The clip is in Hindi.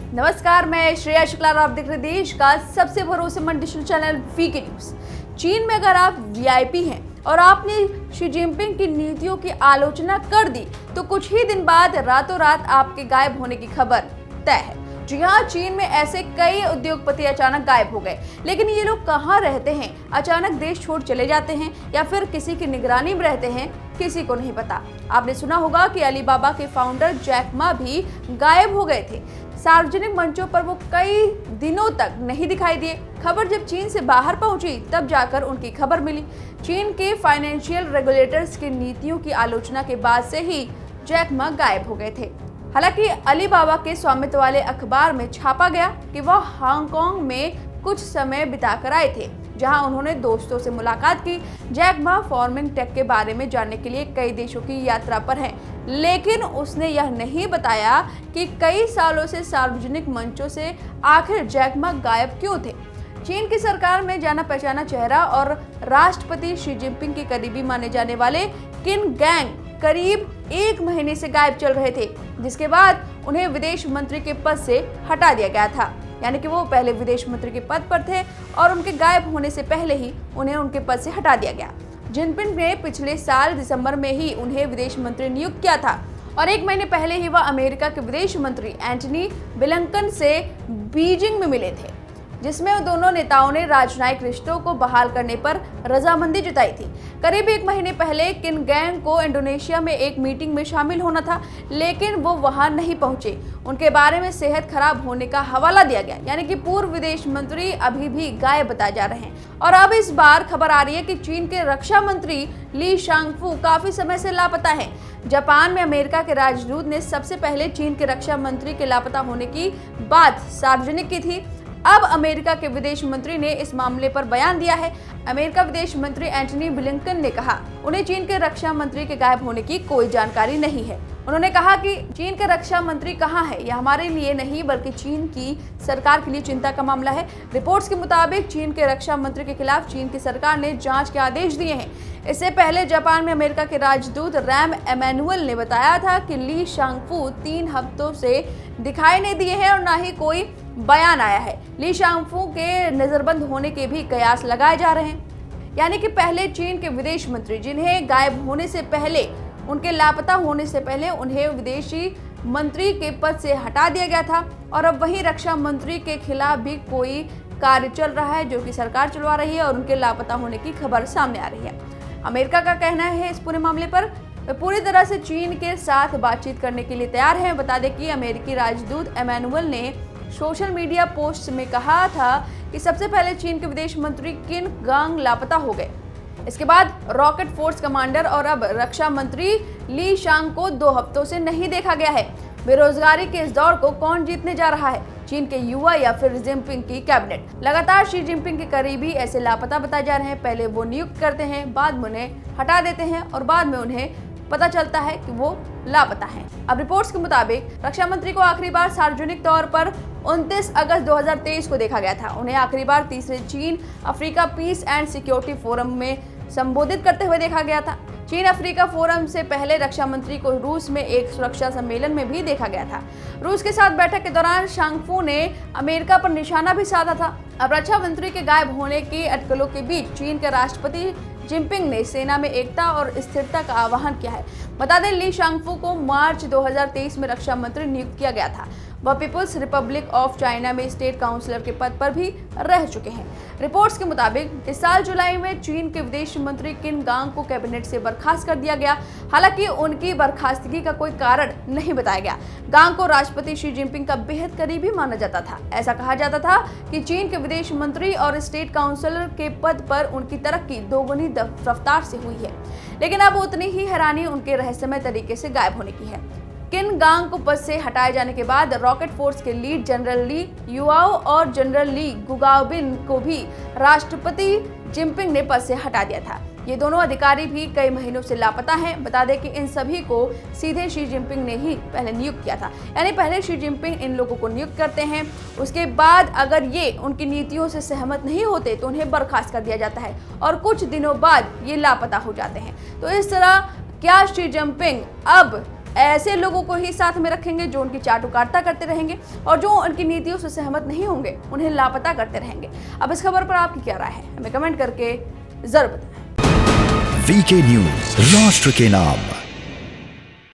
नमस्कार, मैं श्रेया शुक्ला और आप देख रहे हैं देश का सबसे भरोसेमंद डिजिटल चैनल वीके न्यूज। चीन में अगर आप वीआईपी हैं और आपने शी जिनपिंग की नीतियों की आलोचना कर दी तो कुछ ही दिन बाद रातों रात आपके गायब होने की खबर तय है। जी हाँ, चीन में ऐसे कई उद्योगपति अचानक गायब हो गए, लेकिन ये लोग कहाँ रहते हैं? अचानक देश छोड़ चले जाते हैं या फिर किसी की निगरानी में रहते हैं, किसी को नहीं पता। आपने सुना होगा कि अलीबाबा के फाउंडर जैक मा भी गायब हो गए थे। सार्वजनिक मंचों पर वो कई दिनों तक नहीं दिखाई दिए। खबर जब चीन से बाहर पहुंची तब जाकर उनकी खबर मिली। चीन के फाइनेंशियल रेगुलेटर्स की नीतियों की आलोचना के बाद से ही जैक मा गायब हो गए थे। हालांकि अलीबाबा के स्वामित्व वाले अखबार में छापा गया कि वह हांगकांग में कुछ समय बिताकर आए थे, जहां उन्होंने दोस्तों से मुलाकात की। जैक मा फार्मिंग टेक के बारे में जानने के लिए कई देशों की यात्रा पर हैं, लेकिन उसने यह नहीं बताया कि कई सालों से सार्वजनिक मंचों से आखिर जैक मा गायब क्यों थे। चीन की सरकार में जाना पहचाना चेहरा और राष्ट्रपति शी जिनपिंग के करीबी माने जाने वाले किन गैंग करीब 1 महीने से गायब चल रहे थे, जिसके बाद उन्हें विदेश मंत्री के पद से हटा दिया गया था। यानी कि वो पहले विदेश मंत्री के पद पर थे और उनके गायब होने से पहले ही उन्हें उनके पद से हटा दिया गया। जिनपिंग ने पिछले साल दिसंबर में ही उन्हें विदेश मंत्री नियुक्त किया था और 1 महीने पहले ही वह अमेरिका के विदेश मंत्री एंटनी ब्लिंकन से बीजिंग में मिले थे, जिसमें दोनों नेताओं ने राजनयिक रिश्तों को बहाल करने पर रजामंदी जताई थी। करीब 1 महीने पहले किन गैंग को इंडोनेशिया में एक मीटिंग में शामिल होना था, लेकिन वो वहां नहीं पहुंचे। उनके बारे में सेहत खराब होने का हवाला दिया गया। यानी कि पूर्व विदेश मंत्री अभी भी गायब बताए जा रहे हैं। और अब इस बार खबर आ रही है कि चीन के रक्षा मंत्री ली शांगफू काफी समय से लापता है। जापान में अमेरिका के राजदूत ने सबसे पहले चीन के रक्षा मंत्री के लापता होने की बात सार्वजनिक की थी। अब अमेरिका के विदेश मंत्री ने इस मामले पर बयान दिया है। अमेरिका विदेश मंत्री एंटनी ब्लिंकन ने कहा उन्हें चीन के रक्षा मंत्री के गायब होने की कोई जानकारी नहीं है। उन्होंने कहा कि चीन के रक्षा मंत्री कहाँ है, यह हमारे लिए नहीं बल्कि चीन की सरकार के लिए चिंता का मामला है। रिपोर्ट्स के मुताबिक चीन के रक्षा मंत्री के खिलाफ चीन की सरकार ने जांच के आदेश दिए हैं। इससे पहले जापान में अमेरिका के राजदूत रैम एमेनुअल ने बताया था कि ली शांगफू 3 हफ्तों से दिखाई नहीं दिए हैं और ना ही कोई बयान आया है। ली शांगफू के नजरबंद होने के भी कयास लगाए जा रहे हैं। यानी कि पहले चीन के विदेश मंत्री, जिन्हें गायब होने से पहले, उनके लापता होने से पहले उन्हें विदेशी मंत्री के पद से हटा दिया गया था, और अब वही रक्षा मंत्री के खिलाफ भी कोई कार्य चल रहा है जो कि सरकार चलवा रही है और उनके लापता होने की खबर सामने आ रही है। अमेरिका का कहना है इस पूरे मामले पर पूरी तरह से चीन के साथ बातचीत करने के लिए तैयार है। बता दें कि अमेरिकी राजदूत एमेनुअल ने सोशल मीडिया पोस्ट में कहा था कि सबसे पहले चीन के विदेश मंत्री किन गांग लापता हो गए। इसके बाद रॉकेट फोर्स कमांडर और अब रक्षा मंत्री ली शांग को 2 हफ्तों से नहीं देखा गया है। बेरोजगारी के इस दौर को कौन जीतने जा रहा है, चीन के युवा या फिर जिनपिंग की कैबिनेट? लगातार शी जिनपिंग के करीबी ऐसे लापता बताए जा रहे हैं। पहले वो नियुक्त करते हैं, बाद में उन्हें हटा देते हैं और बाद में उन्हें पता चलता है कि वो लापता हैं। अब रिपोर्ट्स के मुताबिक रक्षा मंत्री को आखिरी बार सार्वजनिक तौर पर 29 अगस्त 2023 को देखा गया था। उन्हें आखिरी बार तीसरे चीन Africa peace and security forum में संबोधित करते हुए देखा गया था। चीन अफ्रीका फोरम से पहले रक्षा मंत्री को रूस में एक सुरक्षा सम्मेलन में भी देखा गया था। रूस के साथ बैठक के दौरान शांगफू ने अमेरिका पर निशाना भी साधा था। अब रक्षा मंत्री के गायब होने की अटकलों के बीच चीन के राष्ट्रपति जिनपिंग ने सेना में एकता और स्थिरता का आह्वान किया है। बता दें, ली शांगफू को मार्च 2023 में रक्षा मंत्री नियुक्त किया गया था। वह पीपुल्स रिपब्लिक ऑफ चाइना में स्टेट काउंसलर के पद पर भी रह चुके हैं। रिपोर्ट्स के मुताबिक इस साल जुलाई में चीन के विदेश मंत्री किन गांग को कैबिनेट से बर्खास्त कर दिया गया। हालांकि उनकी बर्खास्तगी का कोई कारण नहीं बताया गया। गांग को राष्ट्रपति शी जिनपिंग का बेहद करीबी माना जाता था। ऐसा कहा जाता था कि चीन के विदेश मंत्री और स्टेट काउंसलर के पद पर उनकी तरक्की दोगुनी रफ्तार से हुई है। लेकिन अब उतनी ही हैरानी उनके रहस्यमय तरीके से गायब होने की है। किन गांग को पद से हटाए जाने के बाद रॉकेट फोर्स के लीड जनरल ली युआओ और जनरल ली गुगाओबिन को भी राष्ट्रपति जिनपिंग ने पद से हटा दिया था। ये दोनों अधिकारी भी कई महीनों से लापता हैं। बता दें कि इन सभी को सीधे शी जिनपिंग ने ही पहले नियुक्त किया था। यानी पहले शी जिनपिंग इन लोगों को नियुक्त करते हैं, उसके बाद अगर ये उनकी नीतियों से सहमत नहीं होते तो उन्हें बर्खास्त कर दिया जाता है और कुछ दिनों बाद ये लापता हो जाते हैं। तो इस तरह क्या शी जिनपिंग अब ऐसे लोगों को ही साथ में रखेंगे जो उनकी चाटुकारिता करते रहेंगे और जो उनकी नीतियों से सहमत नहीं होंगे उन्हें लापता करते रहेंगे। अब इस खबर पर आपकी क्या राय है, हमें कमेंट करके जरूर बताएं। वीके न्यूज, राष्ट्र के नाम।